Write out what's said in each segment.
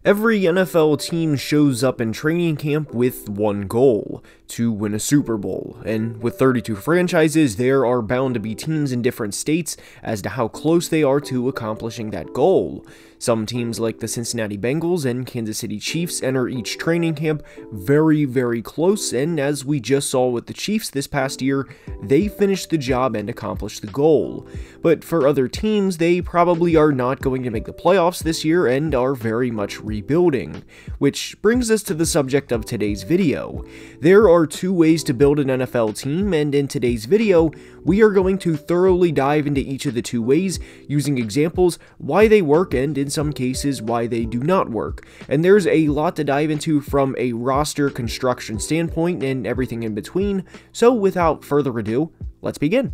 Every NFL team shows up in training camp with one goal: to win a Super Bowl, and with 32 franchises, there are bound to be teams in different states as to how close they are to accomplishing that goal. Some teams like the Cincinnati Bengals and Kansas City Chiefs enter each training camp very close, and as we just saw with the Chiefs this past year, they finished the job and accomplished the goal. But for other teams, they probably are not going to make the playoffs this year and are very much rebuilding. Which brings us to the subject of today's video. There are two ways to build an NFL team, and in today's video, we are going to thoroughly dive into each of the two ways, using examples, why they work, and in some cases, why they do not work. And there's a lot to dive into from a roster construction standpoint and everything in between, so without further ado, let's begin.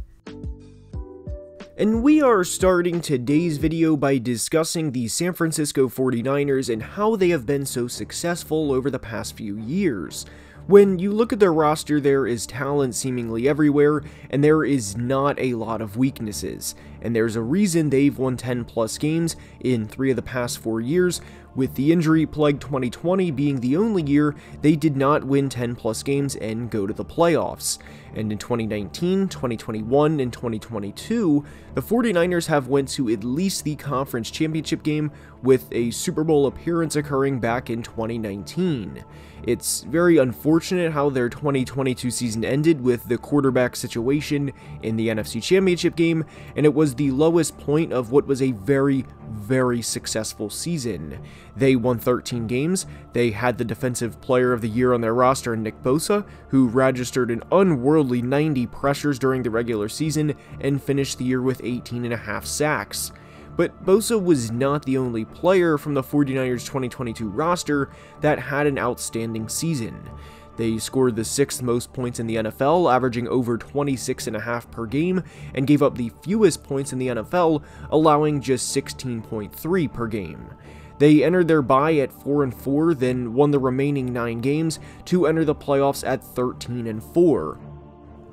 And we are starting today's video by discussing the San Francisco 49ers and how they have been so successful over the past few years. When you look at their roster, there is talent seemingly everywhere, and there is not a lot of weaknesses. And there's a reason they've won 10 plus games in 3 of the past 4 years, with the injury-plagued 2020 being the only year they did not win 10 plus games and go to the playoffs. And in 2019, 2021, and 2022, the 49ers have went to at least the conference championship game, with a Super Bowl appearance occurring back in 2019. It's very unfortunate how their 2022 season ended with the quarterback situation in the NFC Championship game, and it was the lowest point of what was a very successful season. They won 13 games, they had the Defensive Player of the Year on their roster, Nick Bosa, who registered an unworldly 90 pressures during the regular season and finished the year with 18.5 sacks. But Bosa was not the only player from the 49ers 2022 roster that had an outstanding season. They scored the 6th most points in the NFL, averaging over 26.5 per game, and gave up the fewest points in the NFL, allowing just 16.3 per game. They entered their bye at 4-4, then won the remaining 9 games to enter the playoffs at 13-4.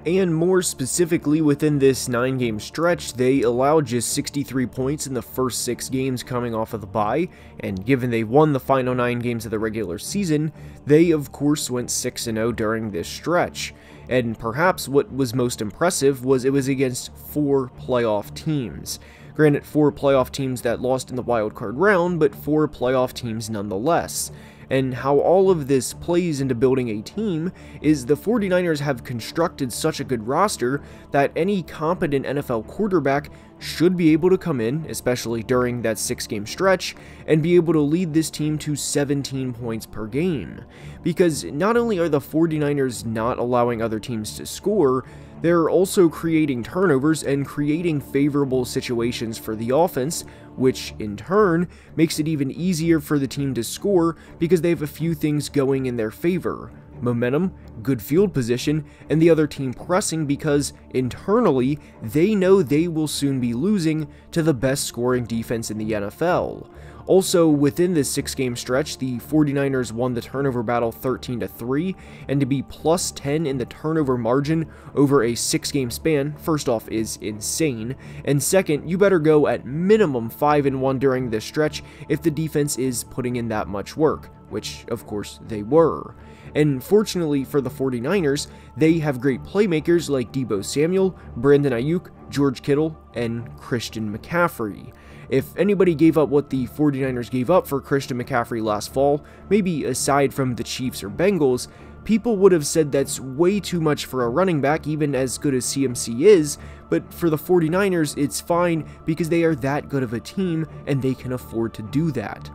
And more specifically, within this 9-game stretch, they allowed just 63 points in the first 6 games coming off of the bye, and given they won the final 9 games of the regular season, they of course went 6-0 during this stretch. And perhaps what was most impressive was it was against 4 playoff teams. Granted, 4 playoff teams that lost in the wildcard round, but 4 playoff teams nonetheless. And how all of this plays into building a team is the 49ers have constructed such a good roster that any competent NFL quarterback should be able to come in, especially during that 6-game stretch, and be able to lead this team to 17 points per game. Because not only are the 49ers not allowing other teams to score, they're also creating turnovers and creating favorable situations for the offense, which in turn makes it even easier for the team to score because they have a few things going in their favor: momentum, good field position, and the other team pressing, because internally they know they will soon be losing to the best scoring defense in the NFL. Also, within this 6-game stretch, the 49ers won the turnover battle 13-3, and to be plus 10 in the turnover margin over a 6-game span, first off, is insane, and second, you better go at minimum 5-1 during this stretch if the defense is putting in that much work, which of course they were. And fortunately for the 49ers, they have great playmakers like Deebo Samuel, Brandon Ayuk, George Kittle, and Christian McCaffrey. If anybody gave up what the 49ers gave up for Christian McCaffrey last fall, maybe aside from the Chiefs or Bengals, people would have said that's way too much for a running back, even as good as CMC is, but for the 49ers, it's fine because they are that good of a team and they can afford to do that.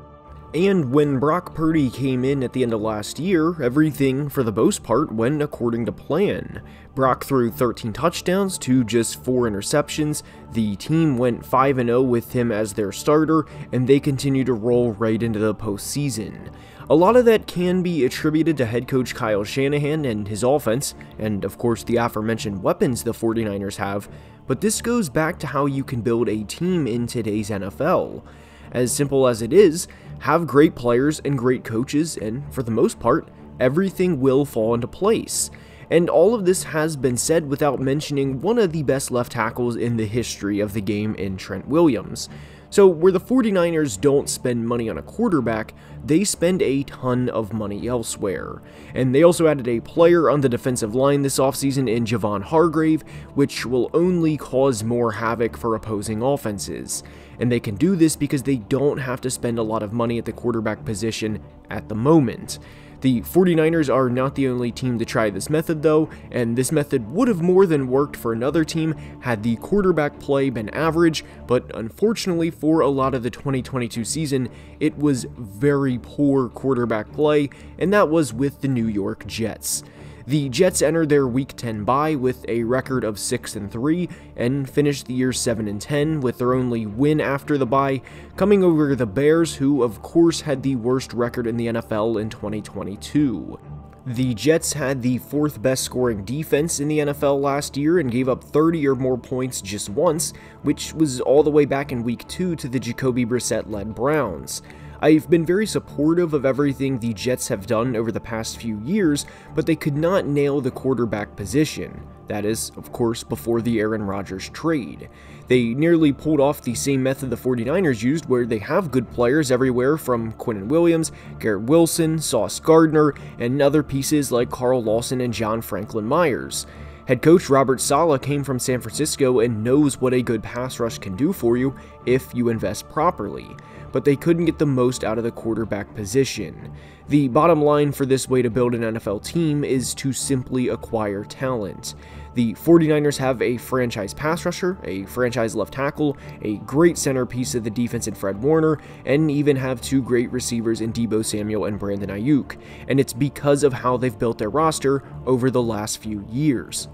And when Brock Purdy came in at the end of last year, everything, for the most part, went according to plan. Brock threw 13 touchdowns to just 4 interceptions, the team went 5-0 with him as their starter, and they continue to roll right into the postseason. A lot of that can be attributed to head coach Kyle Shanahan and his offense, and of course the aforementioned weapons the 49ers have, but this goes back to how you can build a team in today's NFL. As simple as it is, have great players and great coaches, and for the most part, everything will fall into place. And all of this has been said without mentioning one of the best left tackles in the history of the game in Trent Williams. So where the 49ers don't spend money on a quarterback, they spend a ton of money elsewhere. And they also added a player on the defensive line this offseason in Javon Hargrave, which will only cause more havoc for opposing offenses. And they can do this because they don't have to spend a lot of money at the quarterback position at the moment. The 49ers are not the only team to try this method though, and this method would have more than worked for another team had the quarterback play been average, but unfortunately for a lot of the 2022 season, it was very poor quarterback play, and that was with the New York Jets. The Jets entered their Week 10 bye with a record of 6-3 and finished the year 7-10 with their only win after the bye, coming over the Bears, who of course had the worst record in the NFL in 2022. The Jets had the 4th best scoring defense in the NFL last year and gave up 30 or more points just once, which was all the way back in Week 2 to the Jacoby Brissett-led Browns. I've been very supportive of everything the Jets have done over the past few years, but they could not nail the quarterback position. That is, of course, before the Aaron Rodgers trade. They nearly pulled off the same method the 49ers used, where they have good players everywhere from Quinnen Williams, Garrett Wilson, Sauce Gardner, and other pieces like Carl Lawson and John Franklin Myers. Head coach Robert Saleh came from San Francisco and knows what a good pass rush can do for you if you invest properly, but they couldn't get the most out of the quarterback position. The bottom line for this way to build an NFL team is to simply acquire talent. The 49ers have a franchise pass rusher, a franchise left tackle, a great centerpiece of the defense in Fred Warner, and even have 2 great receivers in Deebo Samuel and Brandon Ayuk, and it's because of how they've built their roster over the last few years.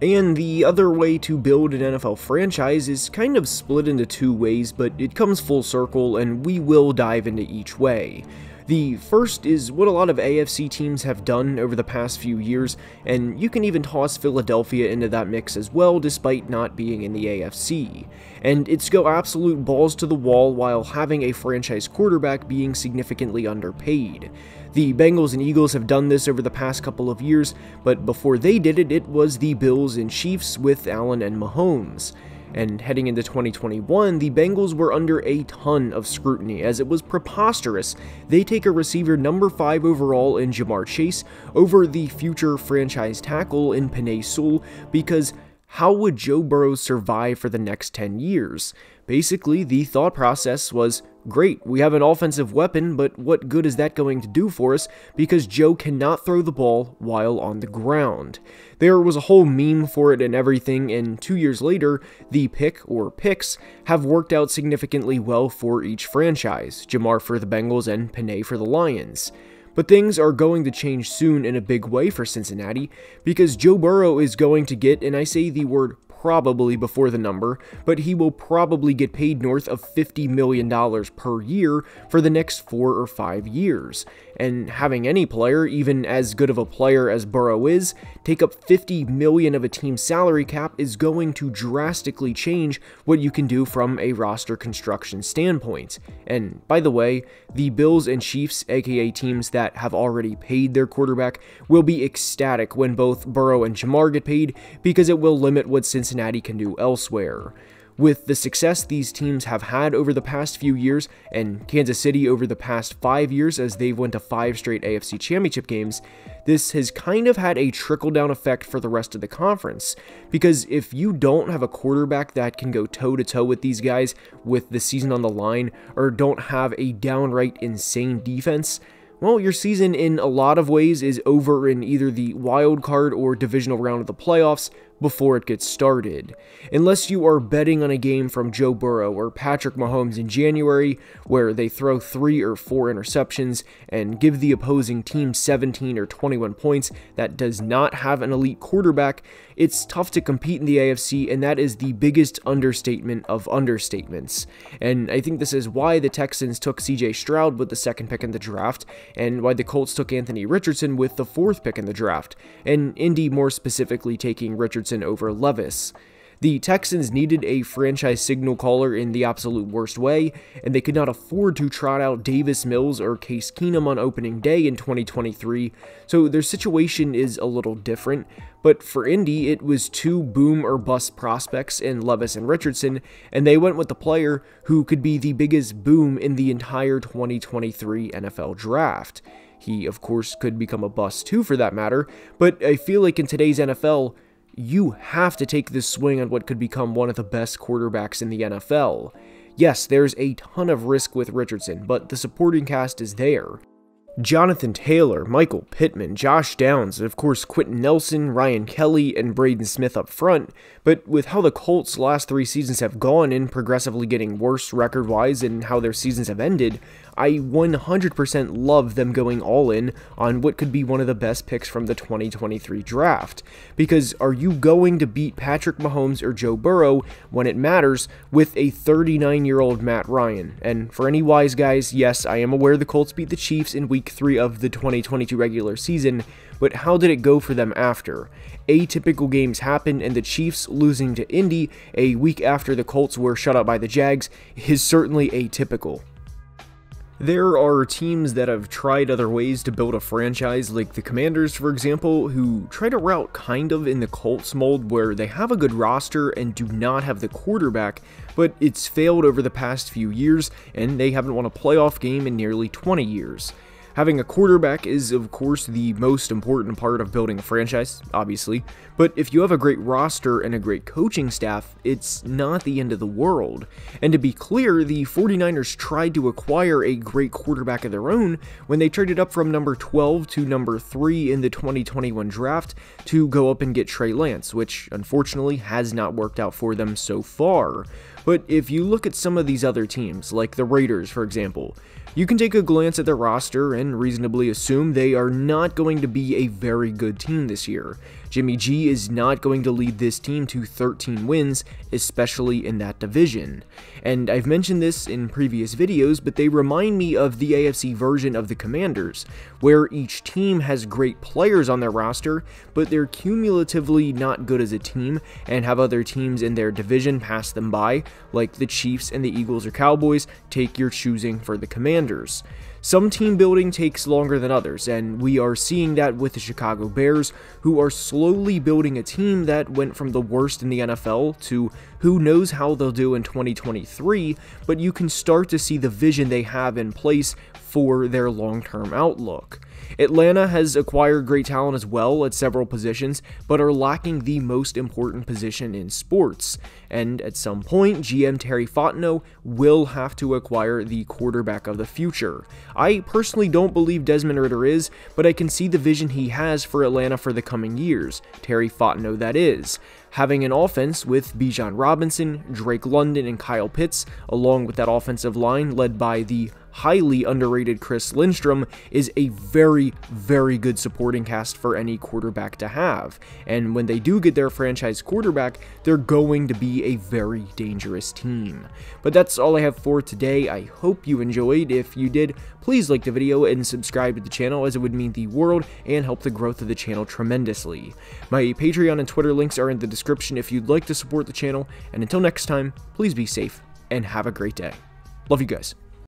And the other way to build an NFL franchise is kind of split into 2 ways, but it comes full circle and we will dive into each way. The first is what a lot of AFC teams have done over the past few years, and you can even toss Philadelphia into that mix as well despite not being in the AFC. And it's go absolute balls to the wall while having a franchise quarterback being significantly underpaid. The Bengals and Eagles have done this over the past couple of years, but before they did it, it was the Bills and Chiefs with Allen and Mahomes. And heading into 2021, the Bengals were under a ton of scrutiny as it was preposterous. They take a receiver number 5 overall in Ja'Marr Chase over the future franchise tackle in Penei Sewell because how would Joe Burrow survive for the next 10 years? Basically, the thought process was, great, we have an offensive weapon, but what good is that going to do for us because Joe cannot throw the ball while on the ground? There was a whole meme for it and everything, and 2 years later, the pick, or picks, have worked out significantly well for each franchise, Ja'Marr for the Bengals and Penei for the Lions. But things are going to change soon in a big way for Cincinnati, because Joe Burrow is going to get, and I say the word probably before the number, but he will probably get paid north of $50 million per year for the next 4 or 5 years. And having any player, even as good of a player as Burrow is, take up $50 million of a team's salary cap is going to drastically change what you can do from a roster construction standpoint. And by the way, the Bills and Chiefs, aka teams that have already paid their quarterback, will be ecstatic when both Burrow and Ja'Marr get paid because it will limit what Cincinnati can do elsewhere. With the success these teams have had over the past few years, and Kansas City over the past 5 years as they've went to 5 straight AFC Championship games, this has kind of had a trickle-down effect for the rest of the conference. Because if you don't have a quarterback that can go toe-to-toe with these guys with the season on the line, or don't have a downright insane defense, well, your season in a lot of ways is over in either the wild card or divisional round of the playoffs before it gets started. Unless you are betting on a game from Joe Burrow or Patrick Mahomes in January where they throw 3 or 4 interceptions and give the opposing team 17 or 21 points that does not have an elite quarterback, it's tough to compete in the AFC, and that is the biggest understatement of understatements. And I think this is why the Texans took CJ Stroud with the 2nd pick in the draft, and why the Colts took Anthony Richardson with the 4th pick in the draft, and Indy more specifically taking Richardson over Levis. The Texans needed a franchise signal caller in the absolute worst way, and they could not afford to trot out Davis Mills or Case Keenum on opening day in 2023, so their situation is a little different. But for Indy, it was two boom or bust prospects in Levis and Richardson, and they went with the player who could be the biggest boom in the entire 2023 NFL draft. He, of course, could become a bust too for that matter, but I feel like in today's NFL, you have to take this swing on what could become one of the best quarterbacks in the NFL. Yes, there's a ton of risk with Richardson, but the supporting cast is there. Jonathan Taylor, Michael Pittman, Josh Downs, and of course Quentin Nelson, Ryan Kelly, and Braden Smith up front, but with how the Colts' last 3 seasons have gone and progressively getting worse record-wise and how their seasons have ended, I 100% love them going all in on what could be one of the best picks from the 2023 draft. Because are you going to beat Patrick Mahomes or Joe Burrow when it matters with a 39-year-old Matt Ryan? And for any wise guys, yes, I am aware the Colts beat the Chiefs in Week 3 of the 2022 regular season, but how did it go for them after? Atypical games happened, and the Chiefs losing to Indy a week after the Colts were shut out by the Jags is certainly atypical. There are teams that have tried other ways to build a franchise, like the Commanders, for example, who tried a route kind of in the Colts mold where they have a good roster and do not have the quarterback, but it's failed over the past few years, and they haven't won a playoff game in nearly 20 years. Having a quarterback is, of course, the most important part of building a franchise, obviously, but if you have a great roster and a great coaching staff, it's not the end of the world. And to be clear, the 49ers tried to acquire a great quarterback of their own when they traded up from number 12 to number 3 in the 2021 draft to go up and get Trey Lance, which unfortunately has not worked out for them so far. But if you look at some of these other teams, like the Raiders, for example, you can take a glance at their roster and reasonably assume they are not going to be a very good team this year. Jimmy G is not going to lead this team to 13 wins, especially in that division. And I've mentioned this in previous videos, but they remind me of the AFC version of the Commanders, where each team has great players on their roster, but they're cumulatively not good as a team and have other teams in their division pass them by, like the Chiefs and the Eagles or Cowboys. Take your choosing for the Commanders. Some team building takes longer than others, and we are seeing that with the Chicago Bears, who are slowly building a team that went from the worst in the NFL to who knows how they'll do in 2023, but you can start to see the vision they have in place for their long-term outlook. Atlanta has acquired great talent as well at several positions, but are lacking the most important position in sports. And at some point, GM Terry Fontenot will have to acquire the quarterback of the future. I personally don't believe Desmond Ridder is, but I can see the vision he has for Atlanta for the coming years. Terry Fontenot, that is. Having an offense with Bijan Robinson, Drake London, and Kyle Pitts, along with that offensive line led by the highly underrated Chris Lindstrom, is a very, very good supporting cast for any quarterback to have. And when they do get their franchise quarterback, they're going to be a very dangerous team. But that's all I have for today. I hope you enjoyed. If you did, please like the video and subscribe to the channel, as it would mean the world and help the growth of the channel tremendously. My Patreon and Twitter links are in the description if you'd like to support the channel, and until next time, please be safe and have a great day. Love you guys.